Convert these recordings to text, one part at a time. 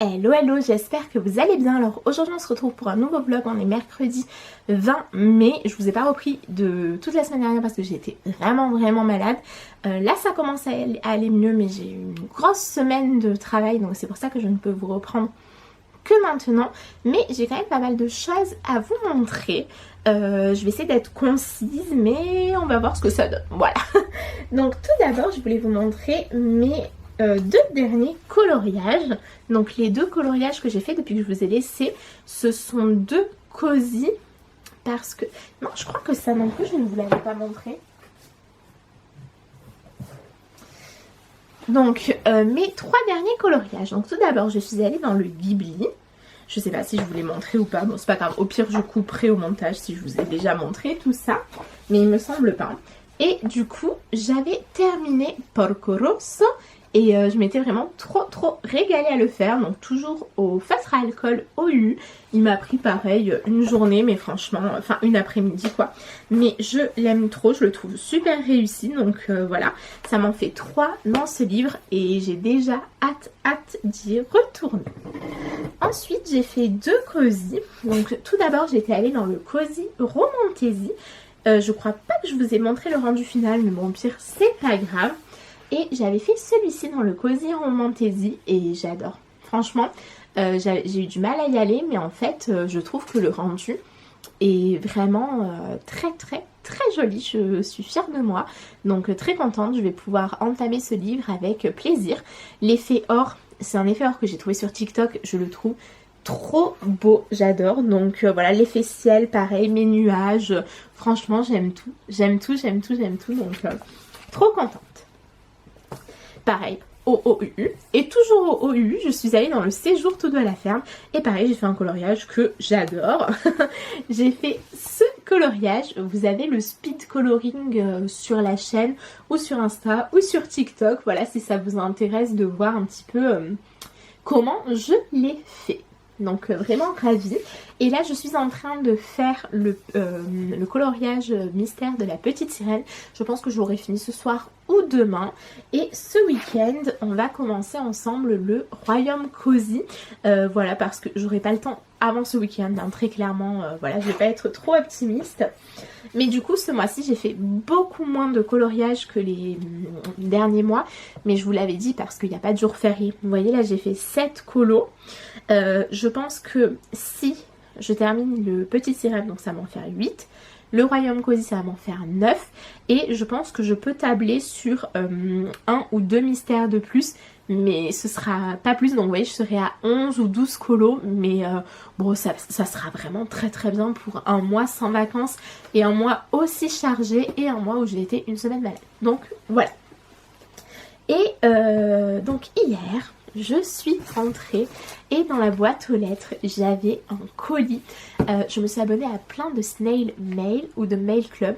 Hello hello, j'espère que vous allez bien. Alors aujourd'hui on se retrouve pour un nouveau vlog, on est mercredi 20 mai. Je vous ai pas repris de toute la semaine dernière parce que j'ai été vraiment malade. Là ça commence à aller mieux, mais j'ai eu une grosse semaine de travail, donc c'est pour ça que je ne peux vous reprendre que maintenant. Mais j'ai quand même pas mal de choses à vous montrer. Je vais essayer d'être concise, mais on va voir ce que ça donne. Voilà. Donc tout d'abord je voulais vous montrer mes deux derniers coloriages. Donc les deux coloriages que j'ai fait depuis que je vous ai laissé, ce sont deux cosy, parce que non, je crois que ça non plus je ne vous l'avais pas montré. Donc mes trois derniers coloriages. Donc tout d'abord je suis allée dans le Ghibli. Je sais pas si je vous l'ai montré ou pas, bon c'est pas grave, au pire je couperai au montage si je vous ai déjà montré tout ça, mais il me semble pas. Et du coup j'avais terminé Porco Rosso et je m'étais vraiment trop régalée à le faire, donc toujours au feutre à alcool OU. Il m'a pris pareil une journée, mais franchement, enfin une après-midi quoi. Mais je l'aime trop, je le trouve super réussi, donc voilà. Ça m'en fait 3 dans ce livre et j'ai déjà hâte d'y retourner. Ensuite j'ai fait deux cosy, donc tout d'abord j'étais allée dans le cosy Romantesi. Je crois pas que je vous ai montré le rendu final, mais bon au pire c'est pas grave. Et j'avais fait celui-ci dans le Cosy Romantesi et j'adore. Franchement, j'ai eu du mal à y aller, mais en fait, je trouve que le rendu est vraiment très joli. Je suis fière de moi, donc très contente. Je vais pouvoir entamer ce livre avec plaisir. L'effet or, c'est un effet or que j'ai trouvé sur TikTok. Je le trouve trop beau, j'adore. Donc voilà, l'effet ciel, pareil, mes nuages. Franchement, j'aime tout. Donc trop contente. Pareil, au OUU. Et toujours au OUU, je suis allée dans le séjour tout doux à la ferme. Et pareil, j'ai fait un coloriage que j'adore. J'ai fait ce coloriage. Vous avez le speed coloring sur la chaîne, ou sur Insta, ou sur TikTok. Voilà, si ça vous intéresse de voir un petit peu comment je l'ai fait. Donc vraiment ravie. Et là je suis en train de faire le coloriage mystère de la petite sirène. Je pense que je l'aurai fini ce soir ou demain. Et ce week-end on va commencer ensemble le Royaume Cosy. Voilà, parce que j'aurai pas le temps avant ce week-end, hein, très clairement. Voilà, je vais pas être trop optimiste. Mais du coup ce mois-ci j'ai fait beaucoup moins de coloriage que les derniers mois. Mais je vous l'avais dit parce qu'il n'y a pas de jour férié. Vous voyez là j'ai fait 7 colos. Je pense que si je termine le petit sirène, donc ça va m'en faire 8. Le Royaume Cosy, ça va m'en faire 9. Et je pense que je peux tabler sur 1 ou 2 mystères de plus. Mais ce sera pas plus, donc vous voyez je serai à 11 ou 12 colos. Mais bon ça sera vraiment très bien pour un mois sans vacances. Et un mois aussi chargé. Et un mois où j'ai été une semaine malade. Donc voilà. Et donc hier je suis rentrée et dans la boîte aux lettres j'avais un colis. Je me suis abonnée à plein de snail mail ou de mail club,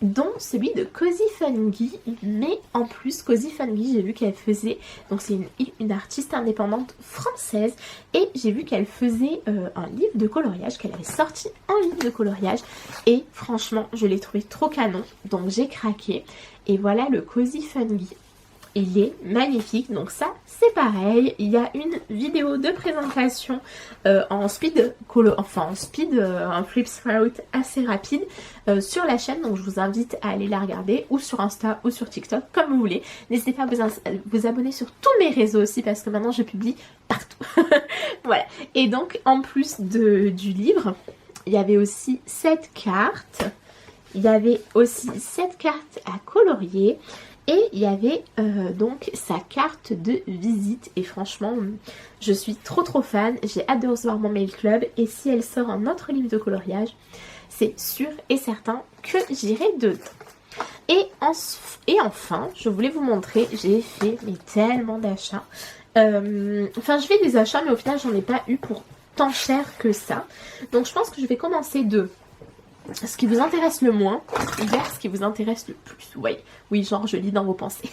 dont celui de Cozy Fungi. Mais en plus Cozy Fungi, j'ai vu qu'elle faisait, donc c'est une artiste indépendante française, et j'ai vu qu'elle faisait un livre de coloriage, qu'elle avait sorti un livre de coloriage, et franchement je l'ai trouvé trop canon, donc j'ai craqué. Et voilà le Cozy Fungi. Il est magnifique, donc ça c'est pareil. Il y a une vidéo de présentation en speed, un flip through assez rapide sur la chaîne, donc je vous invite à aller la regarder, ou sur Insta ou sur TikTok comme vous voulez. N'hésitez pas à vous abonner sur tous mes réseaux aussi, parce que maintenant je publie partout. Voilà, et donc en plus du livre, il y avait aussi 7 cartes. Il y avait aussi 7 cartes à colorier. Et il y avait donc sa carte de visite. Et franchement, je suis trop fan. J'ai hâte de recevoir mon mail club. Et si elle sort un autre livre de coloriage, c'est sûr et certain que j'irai dedans. Et enfin, je voulais vous montrer, j'ai fait tellement d'achats. Enfin, je fais des achats, mais au final, j'en ai pas eu pour tant cher que ça. Donc, je pense que je vais commencer de ce qui vous intéresse le moins vers ce qui vous intéresse le plus. Oui, genre je lis dans vos pensées.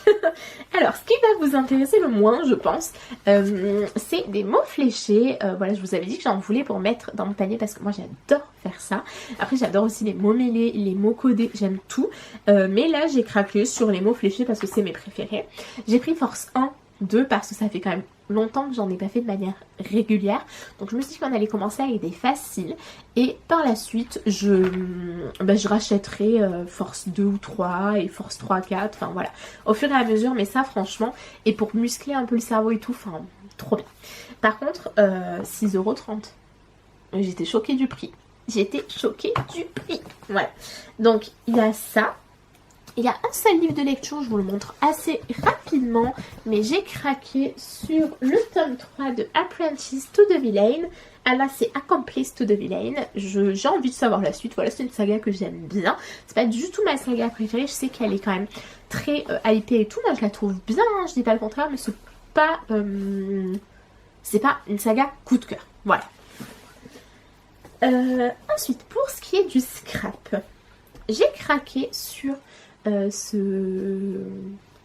Alors, ce qui va vous intéresser le moins, je pense, c'est des mots fléchés. Voilà, je vous avais dit que j'en voulais pour mettre dans mon panier parce que moi j'adore faire ça. Après, j'adore aussi les mots mêlés, les mots codés, j'aime tout. Mais là, j'ai craqué sur les mots fléchés parce que c'est mes préférés. J'ai pris Force 1 2 parce que ça fait quand même longtemps que j'en ai pas fait de manière régulière, donc je me suis dit qu'on allait commencer avec des faciles et par la suite je rachèterai force 2 ou 3 et force 3, 4, enfin voilà, au fur et à mesure, mais ça franchement, et pour muscler un peu le cerveau et tout, enfin trop bien. Par contre 6,30 €, j'étais choquée du prix, voilà, donc il y a ça. Il y a un seul livre de lecture, je vous le montre assez rapidement, mais j'ai craqué sur le tome 3 de Apprentice to the Villain. Ah là, c'est Accomplice to the Villain. J'ai envie de savoir la suite. Voilà, c'est une saga que j'aime bien. C'est pas du tout ma saga préférée. Je sais qu'elle est quand même très hypée et tout. Moi, je la trouve bien, hein, je dis pas le contraire, mais c'est pas une saga coup de cœur. Voilà. Ensuite, pour ce qui est du scrap, j'ai craqué sur ce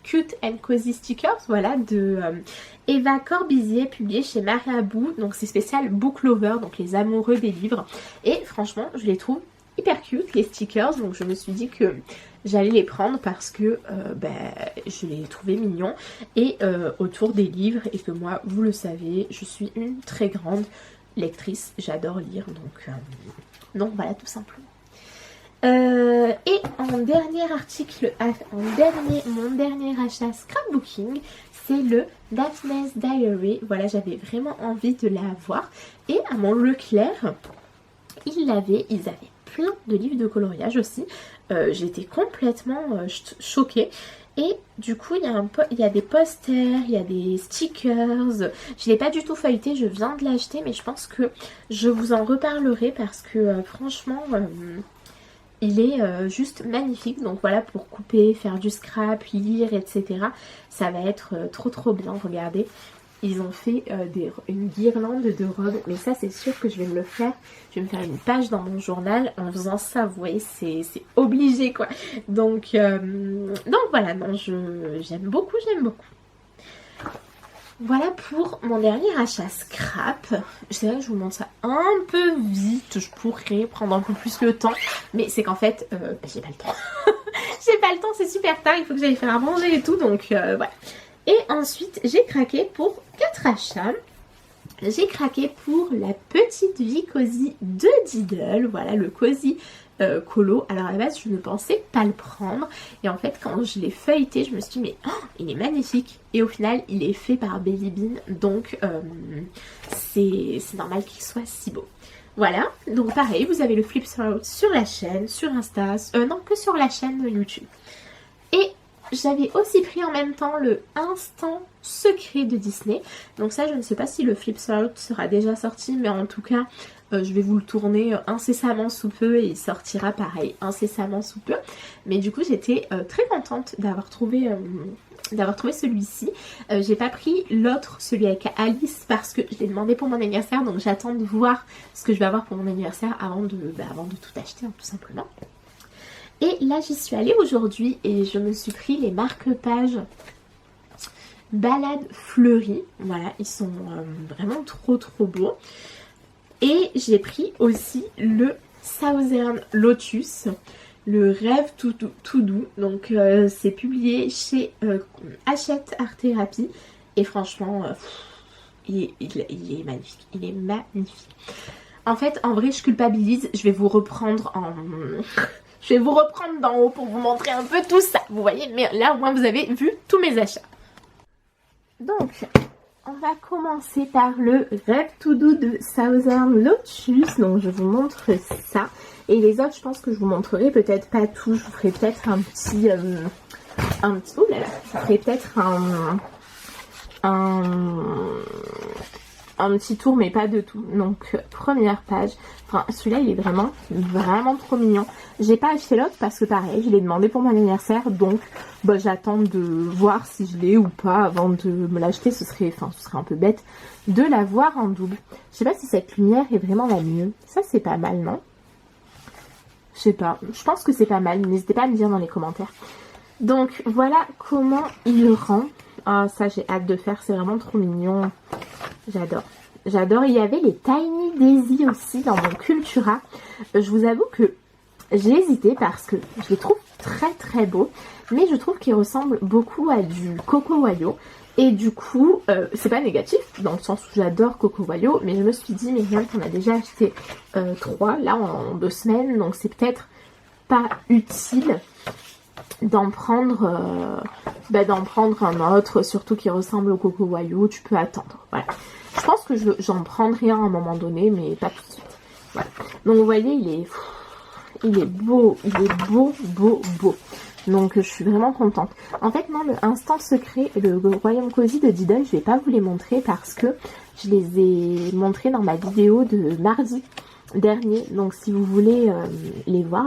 Cute and Cozy Stickers, voilà, de Eva Corbizier, publié chez Marabout. Donc c'est spécial book lover, donc les amoureux des livres. Et franchement, je les trouve hyper cute, les stickers. Donc je me suis dit que j'allais les prendre parce que je les trouvais mignons. Et autour des livres, et que moi, vous le savez, je suis une très grande lectrice. J'adore lire, donc voilà, tout simplement. Et en dernier article, mon dernier achat scrapbooking, c'est le Daphne's Diary. Voilà, j'avais vraiment envie de l'avoir. Et à mon Leclerc, ils avaient plein de livres de coloriage aussi. J'étais complètement choquée. Et du coup, il y a des posters, il y a des stickers. Je ne l'ai pas du tout feuilleté, je viens de l'acheter, mais je pense que je vous en reparlerai parce que franchement... il est juste magnifique, donc voilà, pour couper, faire du scrap, lire, etc. Ça va être trop bien, regardez. Ils ont fait une guirlande de robes, mais ça c'est sûr que je vais me le faire. Je vais me faire une page dans mon journal en faisant ça, vous voyez, c'est obligé quoi. Donc voilà, non, j'aime beaucoup. Voilà pour mon dernier achat scrap. C'est vrai que je vous montre ça un peu vite. Je pourrais prendre un peu plus le temps. Mais c'est qu'en fait, j'ai pas le temps. J'ai pas le temps, c'est super tard. Il faut que j'aille faire à manger et tout. Donc voilà. Et ensuite, j'ai craqué pour 4 achats. J'ai craqué pour la petite vie cosy de Diddle. Voilà, le cosy colo. Alors à la base, je ne pensais pas le prendre. Et en fait, quand je l'ai feuilleté, je me suis dit, mais oh, il est magnifique. Et au final, il est fait par Baby Bean. Donc, c'est normal qu'il soit si beau. Voilà, donc pareil, vous avez le flip through sur la chaîne, sur Insta. Non, que sur la chaîne YouTube. Et j'avais aussi pris en même temps le Instant Secret de Disney. Donc ça, je ne sais pas si le flip through sera déjà sorti, mais en tout cas... je vais vous le tourner incessamment sous peu et il sortira pareil incessamment sous peu. Mais du coup j'étais très contente d'avoir trouvé celui-ci. J'ai pas pris l'autre, celui avec Alice, parce que je l'ai demandé pour mon anniversaire. Donc j'attends de voir ce que je vais avoir pour mon anniversaire avant de tout acheter, hein, tout simplement. Et là j'y suis allée aujourd'hui et je me suis pris les marque-pages Balade fleurie. Voilà, ils sont vraiment trop beaux. Et j'ai pris aussi le Southern Lotus, le rêve tout doux. Donc c'est publié chez Hachette Art Thérapie. Et franchement, il est magnifique. Il est magnifique. En fait, en vrai, je culpabilise. Je vais vous reprendre je vais vous reprendre d'en haut pour vous montrer un peu tout ça. Vous voyez, mais là au moins vous avez vu tous mes achats. Donc... on va commencer par le Rêve tout doux de Southern Lotus. Donc je vous montre ça. Et les autres, je pense que je vous montrerai peut-être pas tout. Je vous ferai peut-être un petit... oh là là, je vous ferai peut-être un petit tour, mais pas de tout. Donc première page. Enfin, celui-là, il est vraiment trop mignon. J'ai pas acheté l'autre parce que pareil, je l'ai demandé pour mon anniversaire. Donc j'attends de voir si je l'ai ou pas avant de me l'acheter. Ce serait un peu bête de l'avoir en double. Je sais pas si cette lumière est vraiment la mieux. Ça, c'est pas mal, non? Je sais pas. Je pense que c'est pas mal. N'hésitez pas à me dire dans les commentaires. Donc voilà comment il rend. Ah, ça, j'ai hâte de faire. C'est vraiment trop mignon. J'adore. Il y avait les Tiny Daisy aussi dans mon Cultura. Je vous avoue que J'ai hésité parce que je les trouve très très beaux, mais je trouve qu'ils ressemblent beaucoup à du Coco Wayo. Et du coup, c'est pas négatif, dans le sens où j'adore Coco Wayo, mais je me suis dit, Myriam, t'en as déjà acheté 3, là, en 2 semaines, donc c'est peut-être pas utile d'en prendre un autre, surtout qui ressemble au Coco Wayo, tu peux attendre, voilà. Je pense que j'en prendrai un à un moment donné, mais pas tout de suite, voilà. Donc vous voyez, il est beau, beau. Donc je suis vraiment contente. En fait, non, le Instant Secret et le Royaume Cozy de Diddle, je vais pas vous les montrer parce que je les ai montrés dans ma vidéo de mardi dernier. Donc si vous voulez les voir,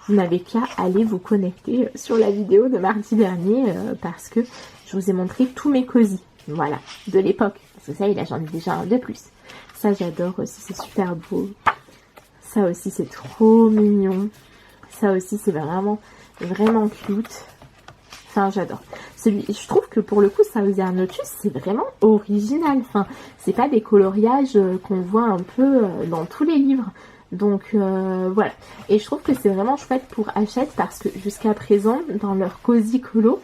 vous n'avez qu'à aller vous connecter sur la vidéo de mardi dernier parce que je vous ai montré tous mes cosy. Voilà, de l'époque. Parce que ça, j'en ai déjà un de plus. Ça, j'adore aussi, c'est super beau. Ça aussi, c'est trop mignon. Ça aussi, c'est vraiment cute. Enfin, j'adore. Je trouve que pour le coup, Southern Lotus, c'est vraiment original. Enfin, c'est pas des coloriages qu'on voit un peu dans tous les livres. Donc, voilà. Et je trouve que c'est vraiment chouette pour Hachette parce que jusqu'à présent, dans leur Cozy Colo,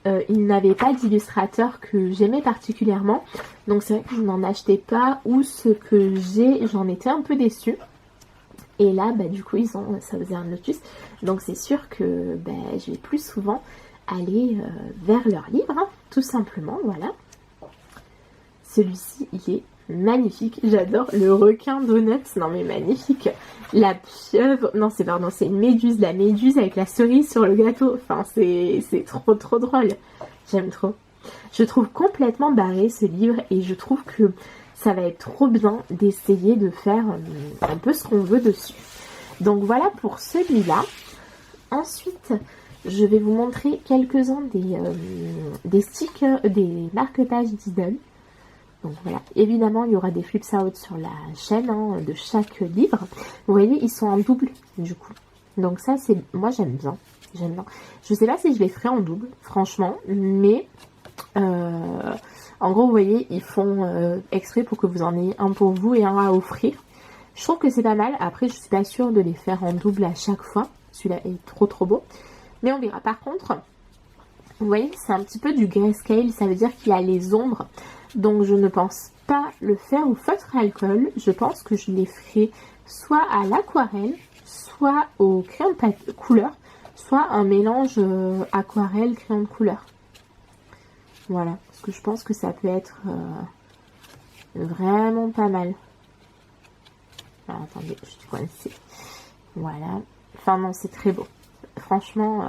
ils n'avaient pas d'illustrateur que j'aimais particulièrement. Donc, c'est vrai que je n'en achetais pas ou ce que j'ai, j'en étais un peu déçue. Et là, du coup, ils ont Southern Lotus. Donc, c'est sûr que je vais plus souvent aller vers leurs livres, hein, tout simplement, voilà. Celui-ci, il est magnifique. J'adore le requin donuts. Non, mais magnifique. La pieuvre. Non, c'est une méduse. La méduse avec la cerise sur le gâteau. Enfin, c'est trop drôle. J'aime trop. Je trouve complètement barré ce livre et je trouve que ça va être trop bien d'essayer de faire un peu ce qu'on veut dessus. Donc voilà pour celui-là. Ensuite, je vais vous montrer quelques-uns des stickers, des marque-pages Diddle. Donc voilà, évidemment il y aura des flips out sur la chaîne de chaque livre. Vous voyez, ils sont en double du coup. Donc ça, moi j'aime bien. Je sais pas si je les ferai en double, franchement, mais en gros, vous voyez, ils font exprès pour que vous en ayez un pour vous et un à offrir. Je trouve que c'est pas mal. Après, je suis pas sûre de les faire en double à chaque fois. Celui-là est trop beau. Mais on verra. Par contre, vous voyez, c'est un petit peu du grayscale. Ça veut dire qu'il y a les ombres. Donc, je ne pense pas le faire au feutre à alcool. Je pense que je les ferai soit à l'aquarelle, soit au crayon de couleur, soit un mélange aquarelle, crayon de couleur. Voilà, parce que je pense que ça peut être vraiment pas mal. Alors, attendez, je suis coincée. Voilà. Enfin non, c'est très beau. Franchement,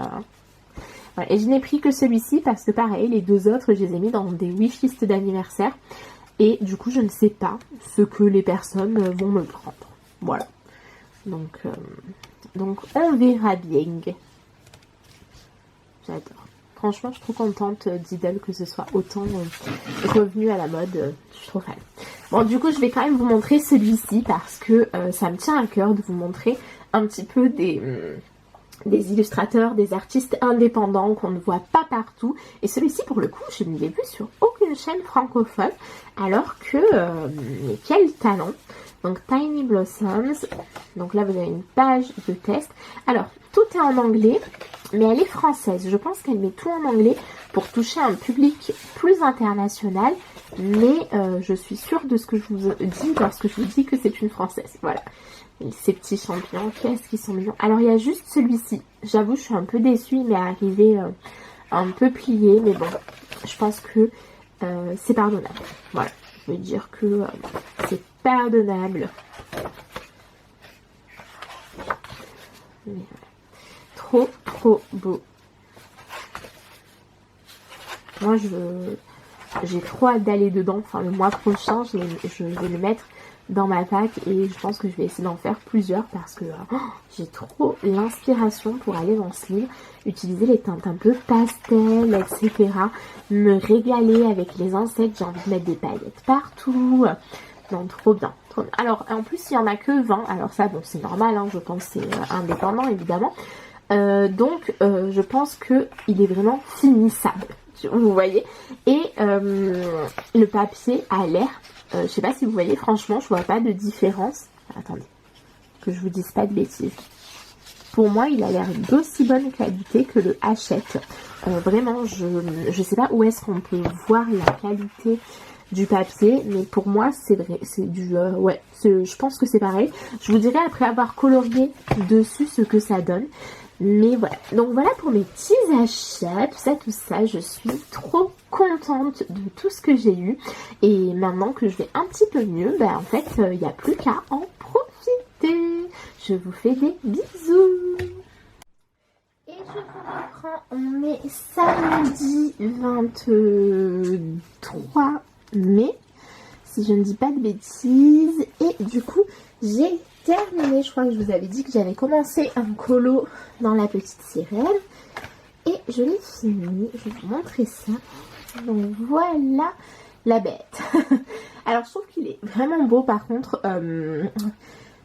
voilà. Et je n'ai pris que celui-ci parce que pareil, les deux autres, je les ai mis dans des wishlists d'anniversaire. Et du coup, je ne sais pas ce que les personnes vont me prendre. Voilà. Donc on verra bien. J'adore. Franchement, je suis trop contente Diddle que ce soit autant revenu à la mode. Je suis trop fan. Bon, du coup, je vais quand même vous montrer celui-ci parce que ça me tient à cœur de vous montrer un petit peu des illustrateurs, des artistes indépendants qu'on ne voit pas partout. Et celui-ci, pour le coup, je ne l'ai vu sur aucune chaîne francophone. Alors que, mais quel talent! Donc, Tiny Blossoms. Donc là, vous avez une page de test. Alors, tout est en anglais, mais elle est française. Je pense qu'elle met tout en anglais pour toucher un public plus international. Mais je suis sûre de ce que je vous dis lorsque je vous dis que c'est une française. Voilà. Et ces petits champignons, qu'est-ce qu'ils sont mignons. Alors, il y a juste celui-ci. J'avoue, je suis un peu déçue. Il m'est arrivé un peu plié. Mais bon, je pense que c'est pardonnable. Voilà. Je veux dire que c'est pardonnable. Mais, trop beau. Moi, j'ai trop hâte d'aller dedans. Enfin, le mois prochain, je vais le mettre dans ma pack et je pense que je vais essayer d'en faire plusieurs parce que j'ai trop l'inspiration pour aller dans ce livre, utiliser les teintes un peu pastel, etc. Me régaler avec les insectes, j'ai envie de mettre des paillettes partout. Non, trop bien. Alors, en plus, il n'y en a que 20. Alors ça, bon, c'est normal, hein, je pense que c'est indépendant, évidemment. Donc, je pense qu'il est vraiment finissable. Vous voyez. Et le papier a l'air... je sais pas si vous voyez, franchement, je vois pas de différence. Attendez, que je vous dise pas de bêtises. pour moi il a l'air d'aussi bonne qualité que le Hachette. Vraiment je sais pas où est-ce qu'on peut voir la qualité du papier, mais pour moi c'est vrai, c'est du ouais, je pense que c'est pareil. Je vous dirai après avoir colorié dessus ce que ça donne. Mais voilà, donc voilà pour mes petits achats, tout ça, je suis trop contente de tout ce que j'ai eu. Et maintenant que je vais un petit peu mieux, bah en fait, il n'y a plus qu'à en profiter. Je vous fais des bisous. Et je vous reprends, on est samedi 23 mai, si je ne dis pas de bêtises. Et du coup, j'ai terminé, je crois que je vous avais dit que j'avais commencé un colo dans la petite sirène et je l'ai fini. Je vais vous montrer ça. Donc voilà la bête. Alors je trouve qu'il est vraiment beau, par contre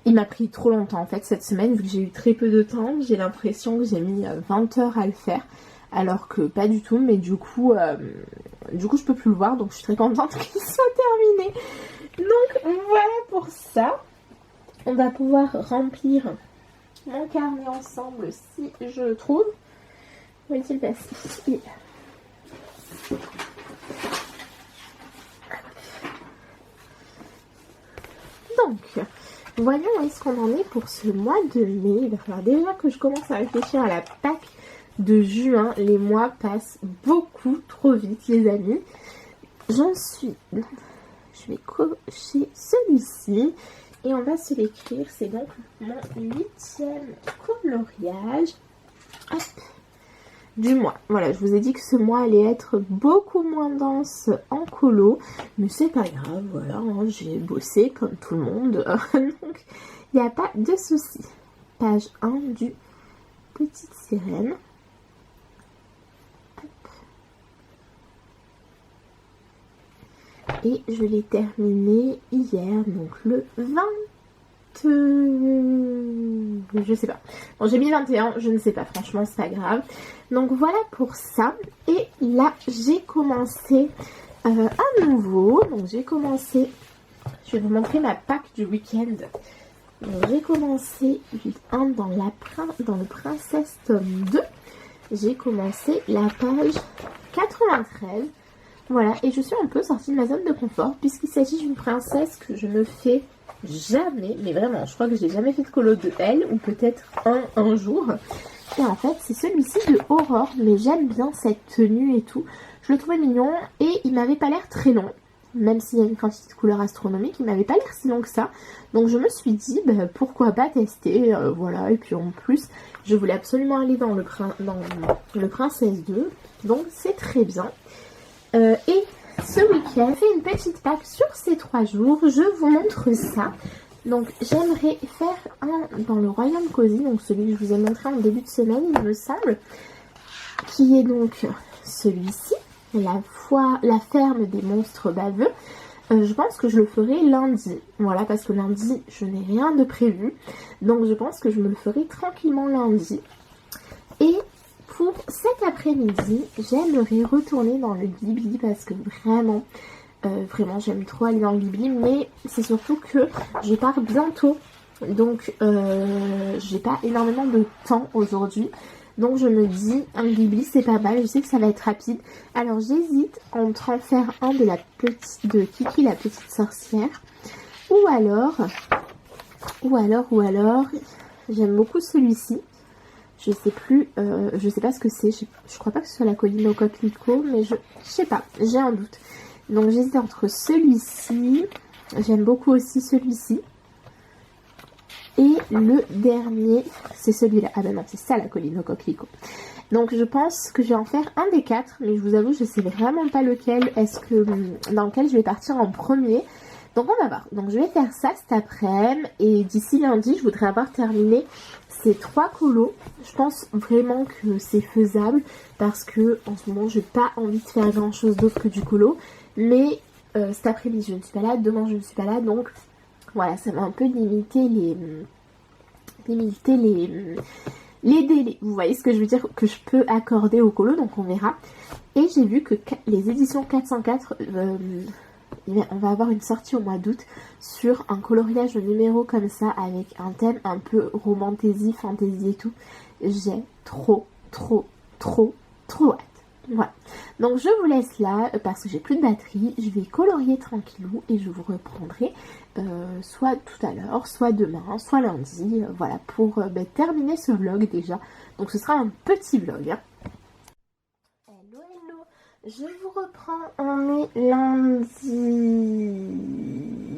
il m'a pris trop longtemps en fait cette semaine, vu que j'ai eu très peu de temps. J'ai l'impression que j'ai mis 20 heures à le faire, alors que pas du tout. Mais du coup je peux plus le voir, donc je suis très contente qu'il soit terminé. Donc voilà pour ça. On va pouvoir remplir mon carnet ensemble si je le trouve. Où est-il passé? Ici. Donc, voyons où est-ce qu'on en est pour ce mois de mai. Il va falloir déjà que je commence à réfléchir à la Pâques de juin. Les mois passent beaucoup trop vite, les amis. J'en suis... Je vais cocher celui-ci. Et on va se l'écrire, c'est donc mon 8e coloriage du mois. Voilà, je vous ai dit que ce mois allait être beaucoup moins dense en colo, mais c'est pas grave, voilà, hein, j'ai bossé comme tout le monde, donc il n'y a pas de souci. Page 1 du Petite Sirène. Et je l'ai terminé hier, donc le 20... je sais pas. Bon, j'ai mis 21, je ne sais pas, franchement, c'est pas grave. Donc voilà pour ça. Et là, j'ai commencé à nouveau. Donc j'ai commencé... Je vais vous montrer ma Pâques du week-end. Donc j'ai commencé dans le Princesse tome 2. J'ai commencé la page 93. Voilà, et je suis un peu sortie de ma zone de confort, puisqu'il s'agit d'une princesse que je ne fais jamais, mais vraiment, je crois que j'ai jamais fait de colo de elle, ou peut-être un jour. Et en fait, c'est celui-ci de Aurore, mais j'aime bien cette tenue et tout. Je le trouvais mignon, et il m'avait pas l'air très long, même s'il y a une quantité de couleurs astronomiques, il m'avait pas l'air si long que ça. Donc je me suis dit, bah, pourquoi pas tester, voilà, et puis en plus, je voulais absolument aller dans le Princesse 2, donc c'est très bien. Et ce week-end, j'ai fait une petite Pâques sur ces 3 jours. Je vous montre ça. Donc, j'aimerais faire un dans le Royaume Cozy. Donc, celui que je vous ai montré en début de semaine, il me semble. Qui est donc celui-ci. La ferme des monstres baveux. Je pense que je le ferai lundi. Voilà, parce que lundi, je n'ai rien de prévu. Donc, je pense que je me le ferai tranquillement lundi. Et... pour cet après-midi, j'aimerais retourner dans le Ghibli parce que vraiment j'aime trop aller dans le Ghibli, mais c'est surtout que je pars bientôt, donc j'ai pas énormément de temps aujourd'hui, donc je me dis un Ghibli c'est pas mal, je sais que ça va être rapide, alors j'hésite entre en faire un de Kiki la petite sorcière, ou alors j'aime beaucoup celui-ci. Je sais plus, je sais pas ce que c'est, je crois pas que ce soit la colline au coquelicot, mais je sais pas, j'ai un doute. Donc j'hésite entre celui-ci, j'aime beaucoup aussi celui-ci, et le dernier, c'est celui-là. Ah ben non, c'est ça la colline au coquelicot. Donc je pense que je vais en faire un des 4, mais je vous avoue, je sais vraiment pas lequel, dans lequel je vais partir en premier. Donc on va voir. Donc je vais faire ça cet après-midi, et d'ici lundi, je voudrais avoir terminé ces 3 colos. Je pense vraiment que c'est faisable parce que en ce moment, j'ai pas envie de faire grand chose d'autre que du colo. Mais cet après-midi, je ne suis pas là, demain, je ne suis pas là, donc voilà, ça va un peu limiter les délais. Vous voyez ce que je veux dire, que je peux accorder au colo, donc on verra. Et j'ai vu que les éditions 404 on va avoir une sortie au mois d'août sur un coloriage au numéro comme ça, avec un thème un peu romantasy, fantasy et tout. J'ai trop hâte. Voilà, donc je vous laisse là parce que j'ai plus de batterie. Je vais colorier tranquillou et je vous reprendrai soit tout à l'heure, soit demain, soit lundi, voilà, pour terminer ce vlog déjà. Donc ce sera un petit vlog, hein. Hello, hello, je vous reprends, on est lundi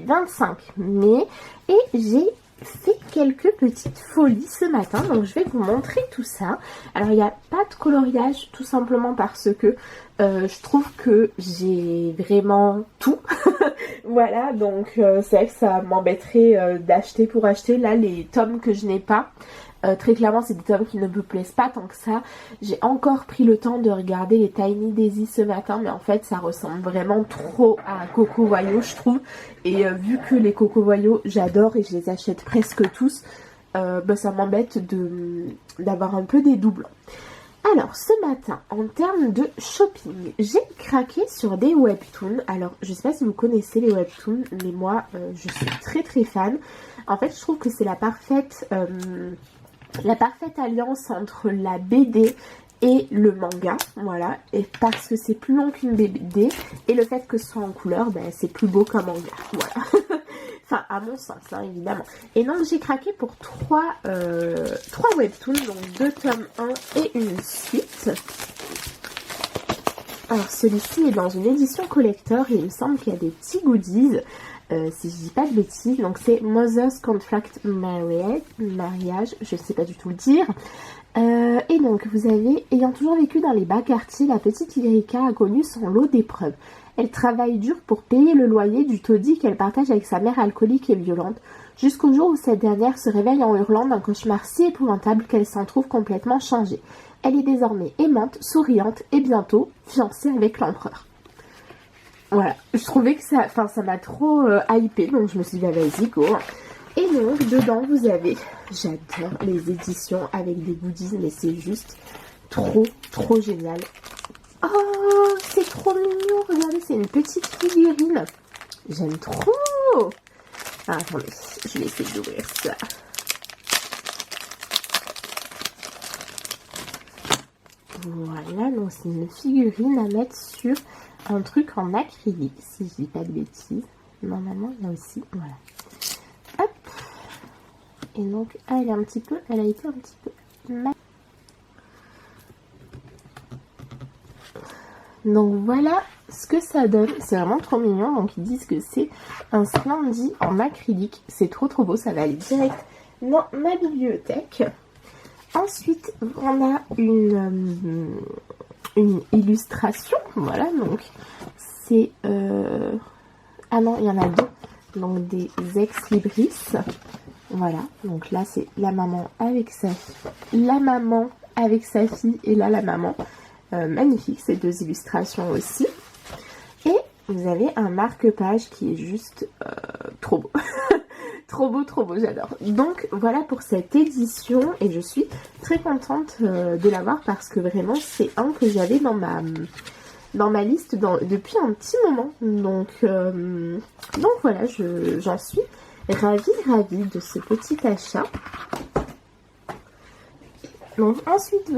25 mai et j'ai fait quelques petites folies ce matin, donc je vais vous montrer tout ça. Alors il n'y a pas de coloriage tout simplement parce que je trouve que j'ai vraiment tout. Voilà, donc c'est vrai que ça m'embêterait d'acheter pour acheter. Là les tomes que je n'ai pas, très clairement c'est des tomes qui ne me plaisent pas tant que ça. J'ai encore pris le temps de regarder les Tiny Daisy ce matin, mais en fait ça ressemble vraiment trop à Coco Voyo je trouve. Et vu que les Coco Voyo j'adore et je les achète presque tous, ça m'embête d'avoir un peu des doublons. Alors ce matin, en termes de shopping, j'ai craqué sur des webtoons. Alors je sais pas si vous connaissez les webtoons, mais moi je suis très fan. En fait je trouve que c'est la parfaite alliance entre la BD et le manga, voilà, et parce que c'est plus long qu'une BD et le fait que ce soit en couleur, c'est plus beau qu'un manga, voilà. Enfin à mon sens, hein, évidemment. Et donc j'ai craqué pour 3 webtoons, donc 2 tomes 1 et une suite. Alors celui-ci est dans une édition collector et il me semble qu'il y a des petits goodies, si je dis pas de bêtises. Donc c'est Mother's Contract Mariage, je sais pas du tout le dire. Et donc vous avez, ayant toujours vécu dans les bas quartiers, la petite Yrika a connu son lot d'épreuves. Elle travaille dur pour payer le loyer du taudis qu'elle partage avec sa mère alcoolique et violente, jusqu'au jour où cette dernière se réveille en hurlant d'un cauchemar si épouvantable qu'elle s'en trouve complètement changée. Elle est désormais aimante, souriante et bientôt fiancée avec l'empereur. Voilà, je trouvais que ça m'a trop hypé, donc je me suis dit vas-y go. Et donc dedans vous avez, j'adore les éditions avec des goodies, mais c'est juste trop génial. Oh, c'est trop mignon, regardez, c'est une petite figurine. J'aime trop. Ah, attendez, je vais essayer d'ouvrir ça. Voilà, donc c'est une figurine à mettre sur un truc en acrylique, si je dis pas de bêtises. Normalement, il y a aussi, voilà. Hop. Et donc, elle a été un petit peu mal. Donc voilà ce que ça donne, c'est vraiment trop mignon. Donc ils disent que c'est un Slendy en acrylique, c'est trop beau, ça va aller direct dans ma bibliothèque. Ensuite on a une illustration, voilà, donc c'est ah non, il y en a 2, donc des ex-libris, voilà, donc là c'est la maman avec sa fille et là la maman. Magnifique ces 2 illustrations aussi. Et vous avez un marque-page qui est juste trop beau. trop beau, j'adore. Donc voilà pour cette édition et je suis très contente de l'avoir parce que vraiment c'est un que j'avais dans ma liste depuis un petit moment. Donc voilà, j'en suis ravie de ce petit achat. Donc ensuite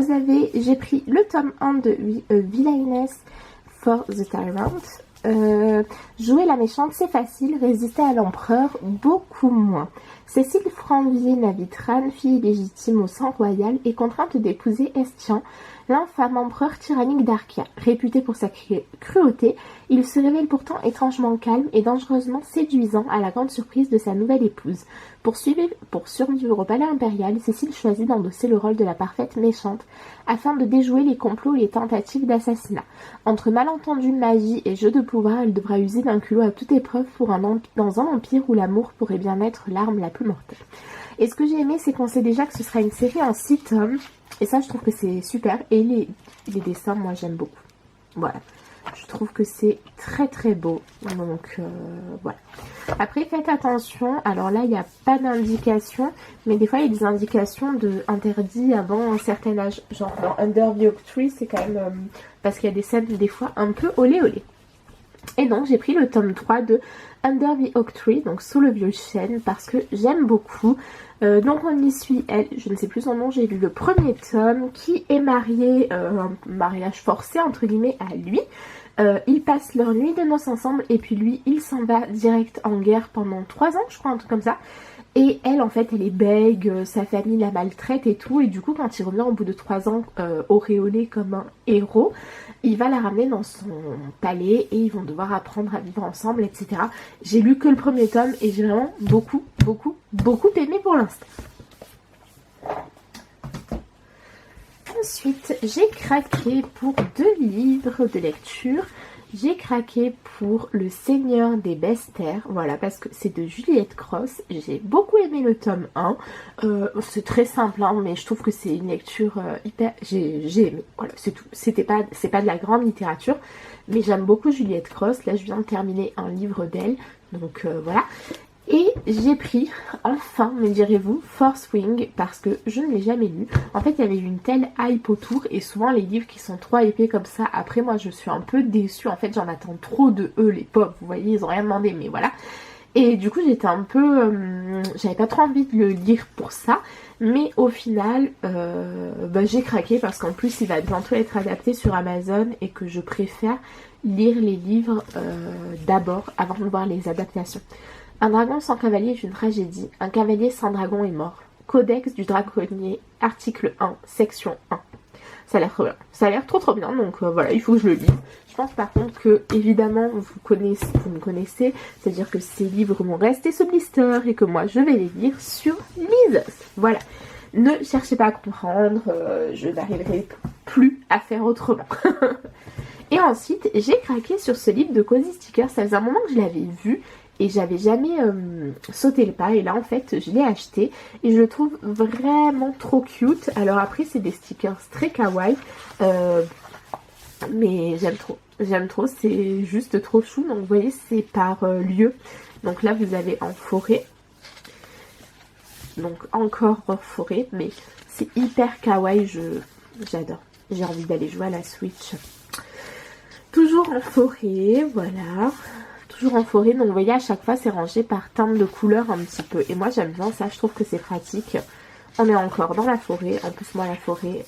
j'ai pris le tome 1 de Villainess for the Tyrant. Jouer la méchante c'est facile, résister à l'empereur beaucoup moins. Cécile Franvier Navitran, fille légitime au sang royal, est contrainte d'épouser Estian, l'infâme empereur tyrannique d'Arkia. Réputé pour sa cruauté, il se révèle pourtant étrangement calme et dangereusement séduisant à la grande surprise de sa nouvelle épouse. Pour survivre au palais impérial, Cécile choisit d'endosser le rôle de la parfaite méchante afin de déjouer les complots et les tentatives d'assassinat. Entre malentendus, magie et jeu de pouvoir, elle devra user d'un culot à toute épreuve dans un empire où l'amour pourrait bien être l'arme la plus mortelle. Et ce que j'ai aimé, c'est qu'on sait déjà que ce sera une série en 6 tomes. Et ça, je trouve que c'est super. Et les dessins, moi, j'aime beaucoup. Voilà. Je trouve que c'est très beau. Donc, voilà. Après, faites attention. Alors là, il n'y a pas d'indication. Mais des fois, il y a des indications interdits avant un certain âge. Genre, dans Under the Oak Tree, c'est quand même... parce qu'il y a des scènes, des fois, un peu olé. Et donc j'ai pris le tome 3 de Under the Oak Tree, donc sous le vieux chêne, parce que j'aime beaucoup. Donc on y suit elle, je ne sais plus son nom, j'ai lu le premier tome, qui est mariée, un mariage forcé entre guillemets à lui. Ils passent leur nuit de noces ensemble et puis lui il s'en va direct en guerre pendant 3 ans je crois, un truc comme ça. Et elle en fait elle est bègue, sa famille la maltraite et tout, et du coup quand il revient au bout de 3 ans auréolé comme un héros, il va la ramener dans son palais et ils vont devoir apprendre à vivre ensemble, etc. J'ai lu que le premier tome et j'ai vraiment beaucoup aimé pour l'instant. Ensuite, j'ai craqué pour 2 livres de lecture. J'ai craqué pour Le Seigneur des Bestiaires, voilà, parce que c'est de Juliette Cross. J'ai beaucoup aimé le tome 1. C'est très simple, hein, mais je trouve que c'est une lecture hyper... J'ai aimé, voilà, c'est tout. C'est pas de la grande littérature, mais j'aime beaucoup Juliette Cross. Là, je viens de terminer un livre d'elle, donc voilà. Et j'ai pris, enfin, me direz-vous, Fourth Wing, parce que je ne l'ai jamais lu. En fait, il y avait eu une telle hype autour, et souvent les livres qui sont trop hypés comme ça, après moi je suis un peu déçue, en fait j'en attends trop de eux, les pauvres, vous voyez, ils ont rien demandé, mais voilà. Et du coup j'étais un peu... j'avais pas trop envie de le lire pour ça, mais au final, j'ai craqué, parce qu'en plus il va bientôt être adapté sur Amazon, et que je préfère lire les livres d'abord, avant de voir les adaptations. Un dragon sans cavalier est une tragédie. Un cavalier sans dragon est mort. Codex du dragonnier, article 1, section 1. Ça a l'air trop bien. Ça a l'air trop bien, donc voilà, il faut que je le lise. Je pense par contre que, évidemment, vous me connaissez, c'est-à-dire que ces livres vont rester sous blister et que moi, je vais les lire sur Lises. Voilà. Ne cherchez pas à comprendre, je n'arriverai plus à faire autrement. Et ensuite, j'ai craqué sur ce livre de Cozy Sticker. Ça faisait un moment que je l'avais vu et j'avais jamais sauté le pas, et là en fait je l'ai acheté et je le trouve vraiment trop cute. Alors après c'est des stickers très kawaii, mais j'aime trop, c'est juste trop chou. Donc vous voyez c'est par lieu, donc là vous avez en forêt, donc encore forêt, mais c'est hyper kawaii, j'adore, j'ai envie d'aller jouer à la Switch. Toujours en forêt, voilà. Toujours en forêt, donc vous voyez à chaque fois c'est rangé par teinte de couleur un petit peu, et moi j'aime bien ça, je trouve que c'est pratique. On est encore dans la forêt, en plus moi la forêt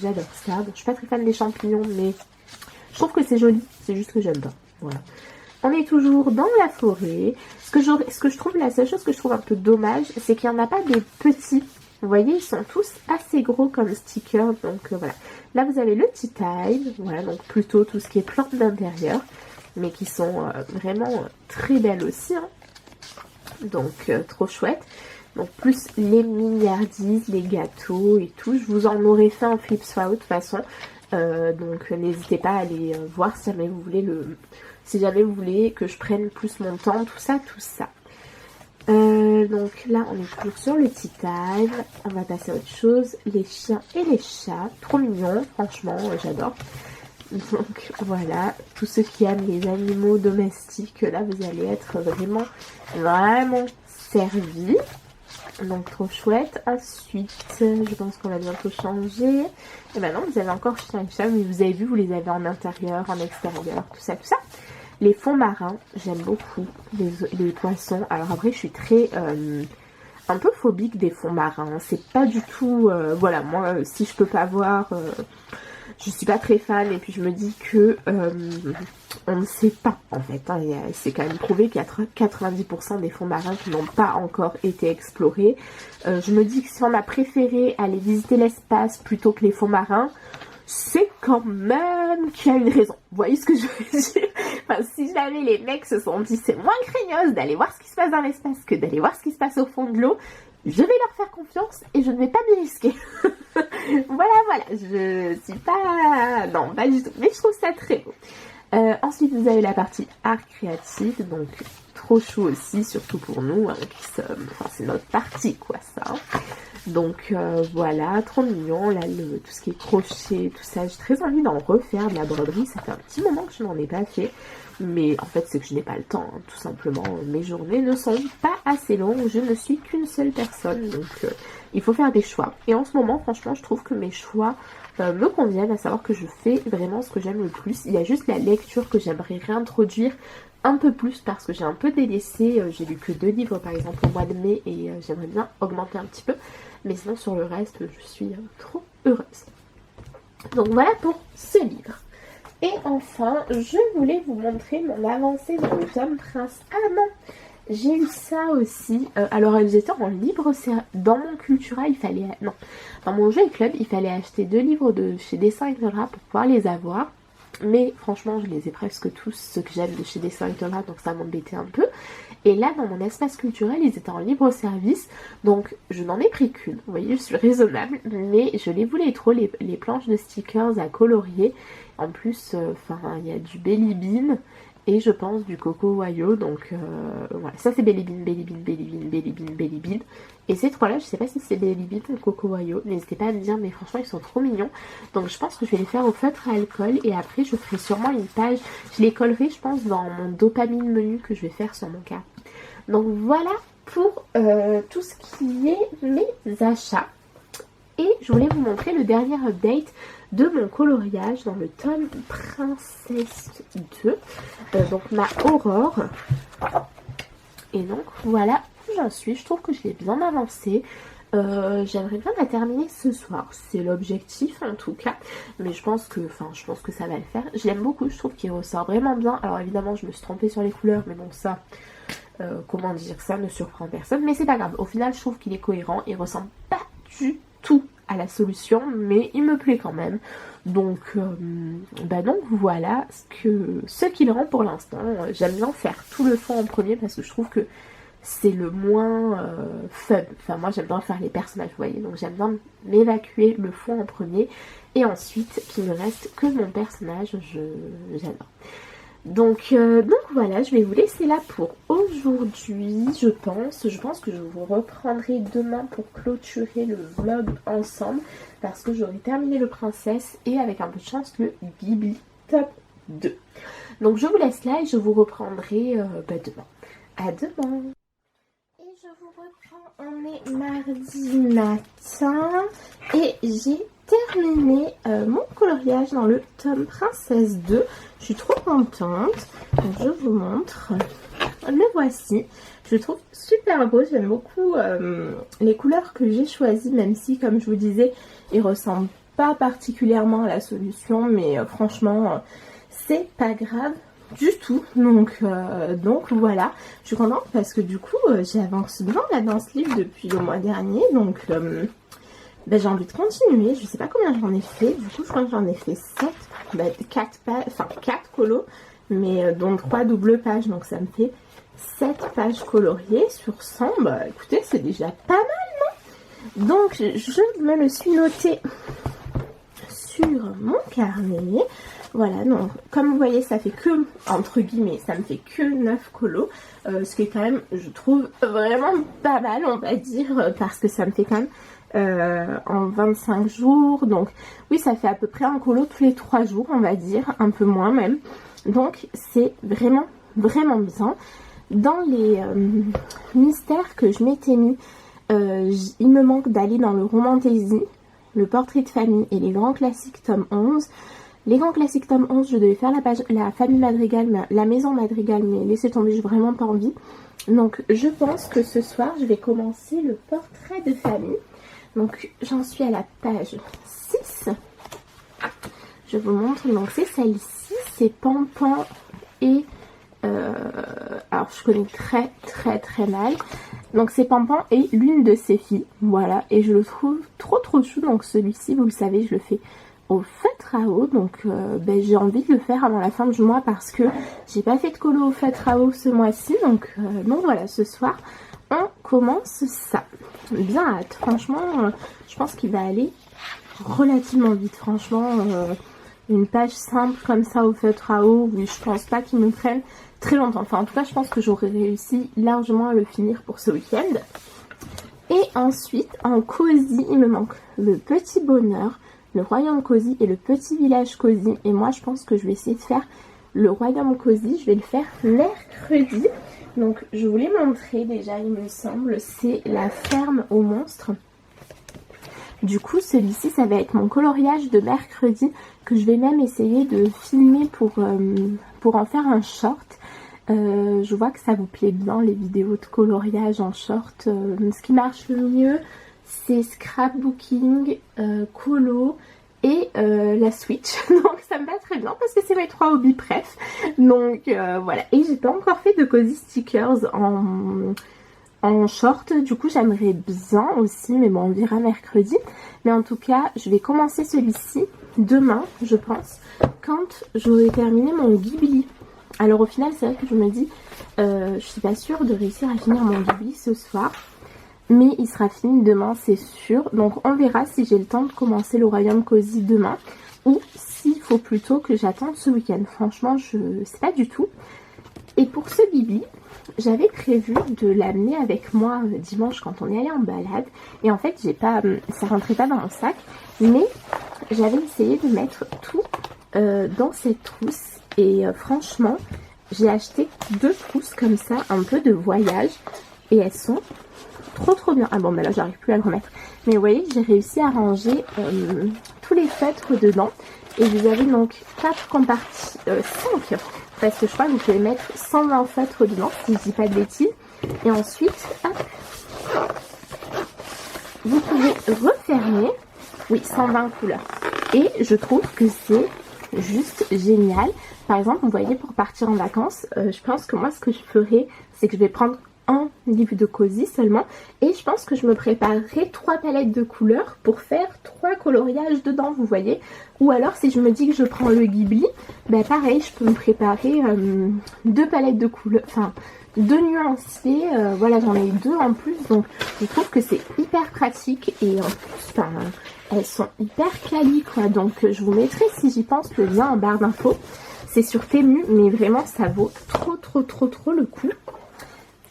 j'adore ça. Bon, je suis pas très fan des champignons, mais je trouve que c'est joli, c'est juste que j'aime pas, voilà. On est toujours dans la forêt. Ce que je trouve, la seule chose que je trouve un peu dommage, c'est qu'il n'y en a pas des petits. Vous voyez, ils sont tous assez gros comme stickers, donc voilà. Là vous avez le Tea Time, voilà, donc plutôt tout ce qui est plantes d'intérieur, mais qui sont vraiment très belles aussi, hein. Donc trop chouette. Donc plus les milliardises, les gâteaux et tout. Je vous en aurais fait un flip out de toute façon. Donc n'hésitez pas à aller voir si jamais vous voulez que je prenne plus mon temps, tout ça. Donc là on est toujours sur le Tea Time. On va passer à autre chose. Les chiens et les chats. Trop mignons, franchement, j'adore. Donc voilà, tous ceux qui aiment les animaux domestiques, là vous allez être vraiment servis. Donc trop chouette. Ensuite, je pense qu'on va bientôt changer. Et maintenant vous avez encore chien et chat, mais vous avez vu, vous les avez en intérieur, en extérieur, tout ça. Les fonds marins, j'aime beaucoup les poissons. Alors après je suis très... un peu phobique des fonds marins. C'est pas du tout... voilà, moi si je peux pas voir... je suis pas très fan, et puis je me dis que on ne sait pas en fait, hein, c'est quand même prouvé qu'il y a 90% des fonds marins qui n'ont pas encore été explorés. Je me dis que si on a préféré aller visiter l'espace plutôt que les fonds marins, c'est quand même qu'il y a une raison. Vous voyez ce que je veux dire? Enfin, si jamais les mecs se sont dit c'est moins craignos d'aller voir ce qui se passe dans l'espace que d'aller voir ce qui se passe au fond de l'eau, je vais leur faire confiance et je ne vais pas me risquer. voilà, je suis pas... Non, pas du tout, mais je trouve ça très beau. Ensuite, vous avez la partie art créatif, donc trop chou aussi, surtout pour nous, hein, enfin, c'est notre partie, quoi, ça. Donc voilà, trop mignon, là, tout ce qui est crochet, tout ça, j'ai très envie d'en refaire, de la broderie, ça fait un petit moment que je n'en ai pas fait. Mais en fait c'est que je n'ai pas le temps, hein, tout simplement. Mes journées ne sont pas assez longues, je ne suis qu'une seule personne, donc il faut faire des choix. Et en ce moment franchement je trouve que mes choix me conviennent, à savoir que je fais vraiment ce que j'aime le plus. Il y a juste la lecture que j'aimerais réintroduire un peu plus parce que j'ai un peu délaissé. J'ai lu que 2 livres par exemple au mois de mai et j'aimerais bien augmenter un petit peu. Mais sinon sur le reste, je suis trop heureuse. Donc voilà pour ce livre. Et enfin, je voulais vous montrer mon avancée dans le tome Prince. Ah non, j'ai eu ça aussi. Alors elles étaient en libre, dans mon Cultura, il fallait... Non, dans mon Jouet Club, il fallait acheter 2 livres de chez Dessin etc. pour pouvoir les avoir. Mais franchement, je les ai presque tous, ceux que j'aime de chez Dessin etc. Donc ça m'embêtait un peu. Et là, dans mon espace culturel, ils étaient en libre service. Donc je n'en ai pris qu'une. Vous voyez, je suis raisonnable. Mais je les voulais trop, les planches de stickers à colorier. En plus, il y a du Belly Bean et je pense du Coco Wayo. Donc voilà, ça c'est Belly Bean, Belly Bean, Belly Bean, Belly Bean, Belly Bean. Et ces 3 là, je sais pas si c'est Belly Bean ou Coco Wayo. N'hésitez pas à me dire, mais franchement ils sont trop mignons. Donc je pense que je vais les faire au feutre à alcool. Et après je ferai sûrement une page. Je les collerai je pense dans mon dopamine menu que je vais faire sur mon cas. Donc voilà pour tout ce qui est mes achats. Et je voulais vous montrer le dernier update de mon coloriage dans le tome Princesse 2. Donc ma Aurore. Et donc voilà où j'en suis. Je trouve que je l'ai bien avancé. J'aimerais bien la terminer ce soir. C'est l'objectif en tout cas. Mais je pense que ça va le faire. Je l'aime beaucoup. Je trouve qu'il ressort vraiment bien. Alors évidemment je me suis trompée sur les couleurs. Mais bon ça... comment dire, ça ne surprend personne. Mais c'est pas grave. Au final je trouve qu'il est cohérent. Il ressemble pas du tout à la solution, mais il me plaît quand même. Donc donc voilà ce qu'il rend pour l'instant. J'aime bien faire tout le fond en premier parce que je trouve que c'est le moins fun. Enfin moi j'aime bien faire les personnages, vous voyez. Donc j'aime bien m'évacuer le fond en premier et ensuite qu'il ne reste que mon personnage. J'adore. Donc voilà, je vais vous laisser là pour aujourd'hui, je pense. Je pense que je vous reprendrai demain pour clôturer le vlog ensemble. Parce que j'aurai terminé le Princesse et avec un peu de chance le Ghibli top 2. Donc je vous laisse là et je vous reprendrai demain. À demain. Et je vous reprends, on est mardi matin et j'ai terminé mon coloriage dans le tome Princesse 2. Je suis trop contente. Donc je vous montre. Le voici. Je le trouve super beau. J'aime beaucoup les couleurs que j'ai choisies, même si, comme je vous disais, ils ressemblent pas particulièrement à la solution. Mais franchement, c'est pas grave du tout. Donc voilà. Je suis contente parce que du coup, j'avance bien là dans ce livre depuis le mois dernier. Donc... j'ai envie de continuer, je sais pas combien j'en ai fait, du coup je crois que j'en ai fait 4 colos, mais dont 3 doubles pages, donc ça me fait 7 pages coloriées sur 100, écoutez c'est déjà pas mal, non? Donc je me le suis noté sur mon carnet, voilà, donc comme vous voyez ça fait que, entre guillemets, ça me fait que 9 colos, ce qui est quand même, je trouve, vraiment pas mal, on va dire, parce que ça me fait quand même en 25 jours, donc oui ça fait à peu près un colo tous les 3 jours on va dire, un peu moins même, donc c'est vraiment bien. Dans les mystères que je m'étais mis, il me manque d'aller dans le Romantasy, le portrait de famille et les grands classiques tome 11. Les grands classiques tome 11 je devais faire la famille Madrigal, la maison Madrigal, mais laissez tomber, j'ai vraiment pas envie. Donc je pense que ce soir je vais commencer le portrait de famille. Donc j'en suis à la page 6. Je vous montre, donc c'est celle-ci, c'est Pampan et... alors je connais très mal. Donc c'est Pampan et l'une de ses filles, voilà. Et je le trouve trop chou, donc celui-ci, vous le savez, je le fais au feutre à eau. Donc j'ai envie de le faire avant la fin du mois parce que j'ai pas fait de colo au feutre à eau ce mois-ci. Donc voilà, ce soir... on commence ça. Bien hâte. Franchement, je pense qu'il va aller relativement vite. Franchement, une page simple comme ça au feutre à eau, oui, je pense pas qu'il me prenne très longtemps. Enfin, en tout cas, je pense que j'aurais réussi largement à le finir pour ce week-end. Et ensuite, en cosy, il me manque le petit bonheur, le royaume cosy et le petit village cosy. Et moi, je pense que je vais essayer de faire le royaume cosy. Je vais le faire mercredi. Donc je vous l'ai montré déjà, il me semble, c'est la ferme aux monstres. Du coup celui-ci ça va être mon coloriage de mercredi que je vais même essayer de filmer pour en faire un short. Je vois que ça vous plaît bien les vidéos de coloriage en short. Ce qui marche le mieux c'est scrapbooking, colo et la Switch. Donc ça me va très bien parce que c'est mes 3 hobbies préf. Donc voilà. Et j'ai pas encore fait de cozy stickers en short. Du coup j'aimerais bien aussi, mais bon on verra mercredi. Mais en tout cas je vais commencer celui-ci demain je pense, quand j'aurai terminé mon Ghibli. Alors au final c'est vrai que je me dis je suis pas sûre de réussir à finir mon Ghibli ce soir, mais il sera fini demain c'est sûr. Donc on verra si j'ai le temps de commencer le Royaume Cozy demain ou s'il faut plutôt que j'attende ce week-end. Franchement je sais pas du tout. Et pour ce Ghibli, j'avais prévu de l'amener avec moi dimanche quand on est allé en balade. Et en fait, ça rentrait pas dans mon sac. Mais j'avais essayé de mettre tout dans cette trousse. Et franchement, j'ai acheté 2 trousses comme ça, un peu de voyage. Et elles sont trop bien. Ah bon, ben là, j'arrive plus à le remettre. Mais vous voyez, j'ai réussi à ranger tous les feutres dedans. Et vous avez donc 4 compartiments, 5. Parce que je crois que vous pouvez mettre 120 feutres dedans, si je dis pas de bêtises. Et ensuite, hop, vous pouvez refermer. Oui, 120 couleurs. Et je trouve que c'est juste génial. Par exemple, vous voyez, pour partir en vacances, je pense que moi, ce que je ferai, c'est que je vais prendre un livre de cosy seulement. Et je pense que je me préparerai 3 palettes de couleurs pour faire 3 coloriages dedans, vous voyez. Ou alors, si je me dis que je prends le Ghibli, ben pareil, je peux me préparer 2 palettes de couleurs, enfin 2 nuanciers. Voilà, j'en ai 2 en plus. Donc, je trouve que c'est hyper pratique. Et en plus, elles sont hyper quali, quoi. Donc, je vous mettrai, si j'y pense, le lien en barre d'infos. C'est sur Temu, mais vraiment, ça vaut trop le coup.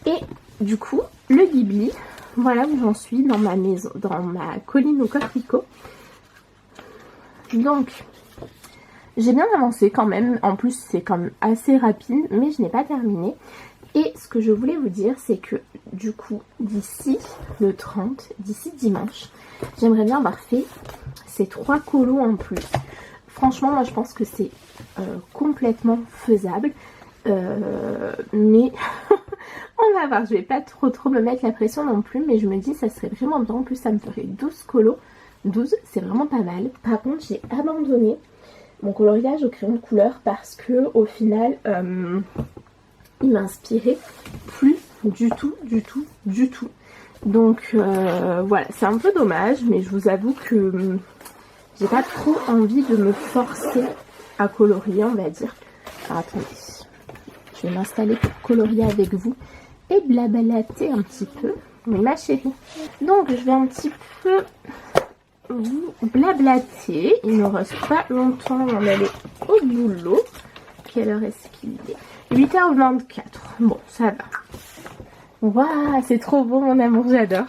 Et du coup, le Ghibli, voilà où j'en suis dans ma maison, dans ma colline au coquelicot. Donc, j'ai bien avancé quand même. En plus, c'est quand même assez rapide, mais je n'ai pas terminé. Et ce que je voulais vous dire, c'est que du coup, d'ici le 30, d'ici dimanche, j'aimerais bien avoir fait ces 3 colos en plus. Franchement, moi, je pense que c'est complètement faisable. Mais on va voir, je vais pas trop me mettre la pression non plus, mais je me dis ça serait vraiment bien. En plus ça me ferait 12 colos, 12 c'est vraiment pas mal. Par contre j'ai abandonné mon coloriage au crayon de couleur parce que au final il m'inspirait plus du tout. Donc voilà, c'est un peu dommage, mais je vous avoue que j'ai pas trop envie de me forcer à colorier, on va dire. Alors attendez, je vais m'installer pour colorier avec vous et blablater un petit peu. Oui, ma chérie. Donc, je vais un petit peu vous blablater. Il ne reste pas longtemps avant d'aller au boulot. Quelle heure est-ce qu'il est? 8h24. Bon, ça va. Waouh, c'est trop beau, mon amour, j'adore.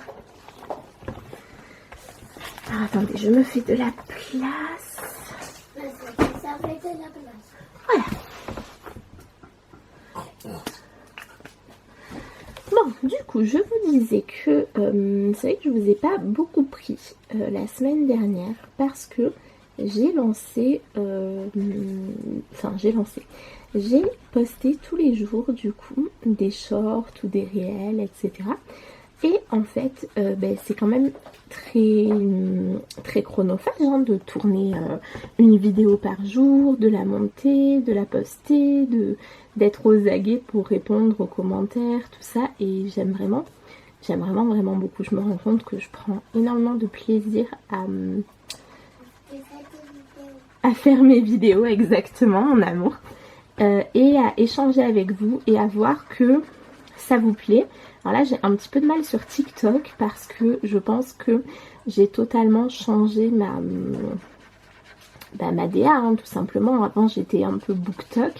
Alors, attendez, je me fais de la place. Ça fait de la place. Voilà. Bon, du coup, je vous disais que c'est vrai que je vous ai pas beaucoup pris la semaine dernière parce que j'ai lancé, j'ai posté tous les jours du coup des shorts ou des réels, etc. Et en fait, c'est quand même très chronophage hein, de tourner une vidéo par jour, de la monter, de la poster, d'être aux aguets pour répondre aux commentaires, tout ça. Et j'aime vraiment beaucoup. Je me rends compte que je prends énormément de plaisir à faire mes vidéos, exactement, mon amour. Et à échanger avec vous et à voir que ça vous plaît. Alors là j'ai un petit peu de mal sur TikTok parce que je pense que j'ai totalement changé ma DA hein, tout simplement. Avant j'étais un peu BookTok,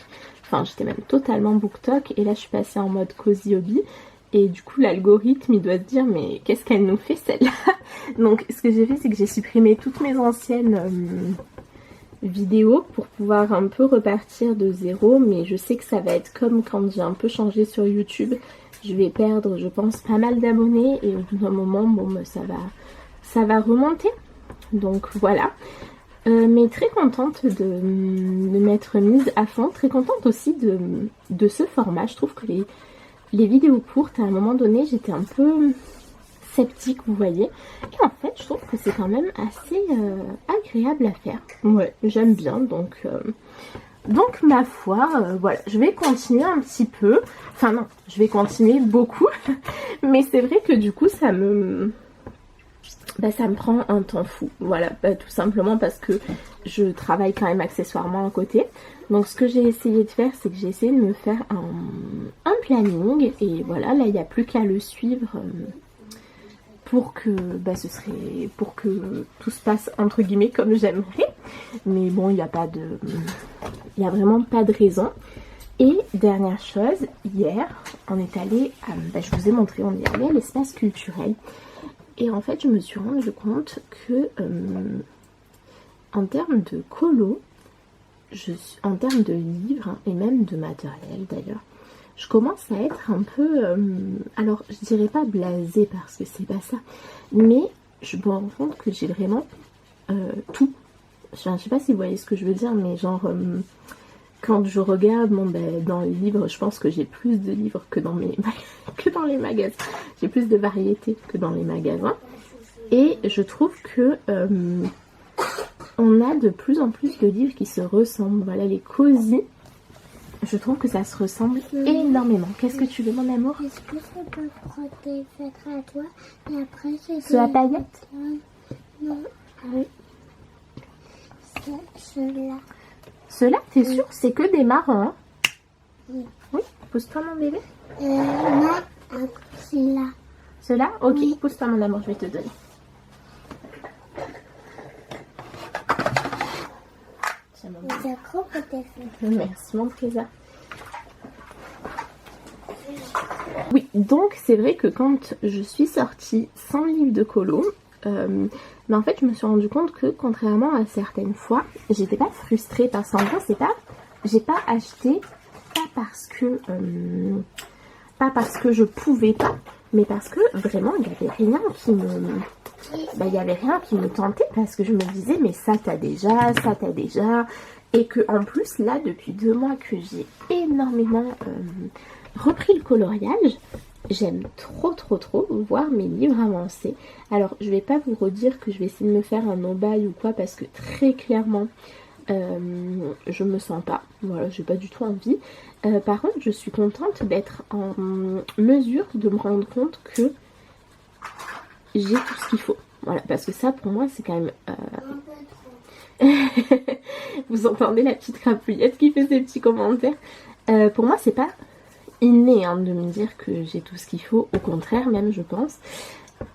enfin j'étais même totalement BookTok et là je suis passée en mode Cozy Hobby et du coup l'algorithme il doit se dire mais qu'est-ce qu'elle nous fait celle-là. Donc ce que j'ai fait c'est que j'ai supprimé toutes mes anciennes vidéos pour pouvoir un peu repartir de zéro, mais je sais que ça va être comme quand j'ai un peu changé sur YouTube. Je vais perdre, je pense, pas mal d'abonnés et au bout d'un moment, bon, ça va remonter. Donc voilà. Mais très contente de m'être mise à fond. Très contente aussi de ce format. Je trouve que les vidéos courtes, à un moment donné, j'étais un peu sceptique, vous voyez. Et en fait, je trouve que c'est quand même assez agréable à faire. Ouais, j'aime bien. Donc ma foi, voilà, je vais continuer un petit peu. Enfin non, je vais continuer beaucoup. Mais c'est vrai que du coup, ça me prend un temps fou. Voilà, tout simplement parce que je travaille quand même accessoirement à côté. Donc ce que j'ai essayé de faire, c'est que j'ai essayé de me faire un planning. Et voilà, là, il n'y a plus qu'à le suivre pour que tout se passe entre guillemets comme j'aimerais. Mais bon, il n'y a vraiment pas de raison. Et dernière chose, hier, on est allé, je vous ai montré, on est allé à l'espace culturel. Et en fait, je me suis rendu compte que en termes de colo, en termes de livres et même de matériel d'ailleurs, je commence à être un peu, alors je dirais pas blasée parce que c'est pas ça, mais je me rends compte que j'ai vraiment tout. Je sais pas si vous voyez ce que je veux dire, mais genre quand je regarde dans les livres, je pense que j'ai plus de livres que dans les magasins. J'ai plus de variété que dans les magasins. Et je trouve que on a de plus en plus de livres qui se ressemblent. Voilà, les cosy. Je trouve que ça se ressemble énormément. Qu'est-ce que tu veux, mon amour? Est-ce que je peux frotter peut-être à toi et après c'est Ceux à paillettes? Non. Oui. Ceux-là. Ceux-là, t'es sûr? C'est que des marrons, hein? Oui. Oui, pousse-toi, mon bébé. Non, celui-là. Ceux-là? Ok, Oui. pousse-toi, mon amour, je vais te donner. Tiens, mon bébé. D'accord, peut-être. Merci, mon trésor. Oui, donc c'est vrai que quand je suis sortie sans livre de colo, mais en fait je me suis rendu compte que contrairement à certaines fois, j'étais pas frustrée parce qu'en vrai j'ai pas acheté pas parce que je pouvais pas, mais parce que vraiment il y avait rien qui me tentait, parce que je me disais mais ça t'as déjà, et que en plus là depuis 2 mois que j'ai énormément repris le coloriage, j'aime trop voir mes livres avancer. Alors je vais pas vous redire que je vais essayer de me faire un no-buy ou quoi, parce que très clairement je me sens pas, voilà, j'ai pas du tout envie. Par contre je suis contente d'être en mesure de me rendre compte que j'ai tout ce qu'il faut, voilà, parce que ça pour moi c'est quand même vous entendez la petite crapouillette qui fait ses petits commentaires. Pour moi c'est pas inné de me dire que j'ai tout ce qu'il faut, au contraire même je pense.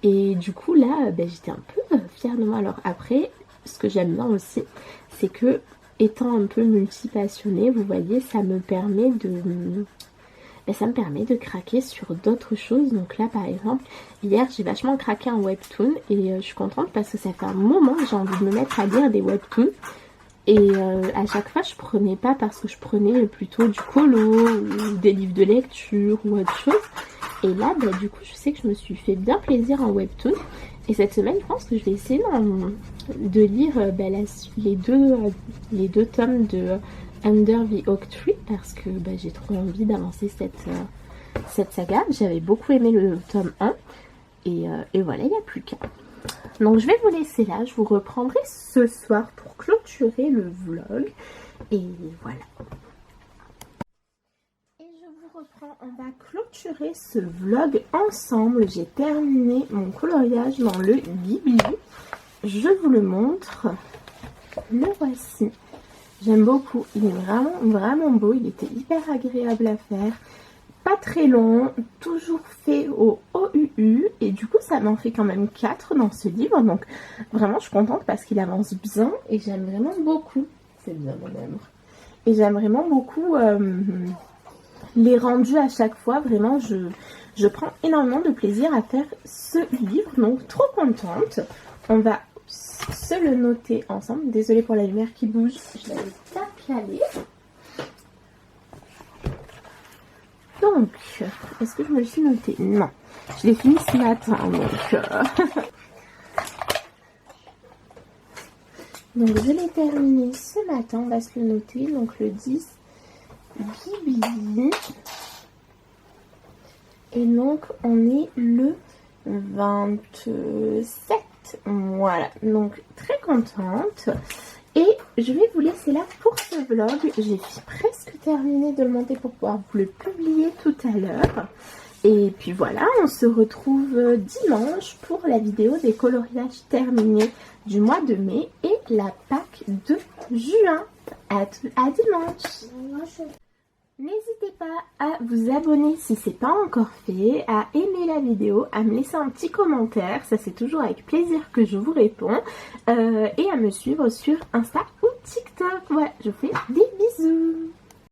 Et du coup là j'étais un peu fière de moi. Alors après ce que j'aime bien aussi, c'est que étant un peu multi-passionnée, vous voyez, ça me permet de craquer sur d'autres choses. Donc là par exemple hier j'ai vachement craqué en webtoon et je suis contente parce que ça fait un moment que j'ai envie de me mettre à lire des webtoons. Et à chaque fois je prenais pas parce que je prenais plutôt du colo ou des livres de lecture ou autre chose. Et là du coup je sais que je me suis fait bien plaisir en webtoon. Et cette semaine je pense que je vais essayer de lire les deux tomes de Under the Oak Tree, parce que j'ai trop envie d'avancer cette saga. J'avais beaucoup aimé le tome 1 et voilà, il n'y a plus qu'à. Donc je vais vous laisser là, je vous reprendrai ce soir pour clôturer le vlog. Et voilà. Et je vous reprends, on va clôturer ce vlog ensemble. J'ai terminé mon coloriage dans le Ghibli. Je vous le montre. Le voici. J'aime beaucoup, il est vraiment beau, il était hyper agréable à faire. Pas très long, toujours fait au OUU, et du coup ça m'en fait quand même 4 dans ce livre, donc vraiment je suis contente parce qu'il avance bien et j'aime vraiment beaucoup. C'est bien mon amour. Et j'aime vraiment beaucoup les rendus à chaque fois, vraiment je prends énormément de plaisir à faire ce livre, donc trop contente. On va se le noter ensemble, désolée pour la lumière qui bouge, je l'avais bien calé. Donc, est-ce que je me le suis noté? Non, je l'ai fini ce matin, donc Donc je l'ai terminé ce matin, on va se le noter, donc le 10 Ghibli. Et donc on est le 27, voilà, donc très contente. Et je vais vous laisser là pour ce vlog, j'ai presque terminé de le monter pour pouvoir vous le publier tout à l'heure. Et puis voilà, on se retrouve dimanche pour la vidéo des coloriages terminés du mois de mai et la Pâques de juin. À dimanche. N'hésitez pas à vous abonner si ce n'est pas encore fait, à aimer la vidéo, à me laisser un petit commentaire, ça c'est toujours avec plaisir que je vous réponds, et à me suivre sur Insta ou TikTok. Voilà, je vous fais des bisous.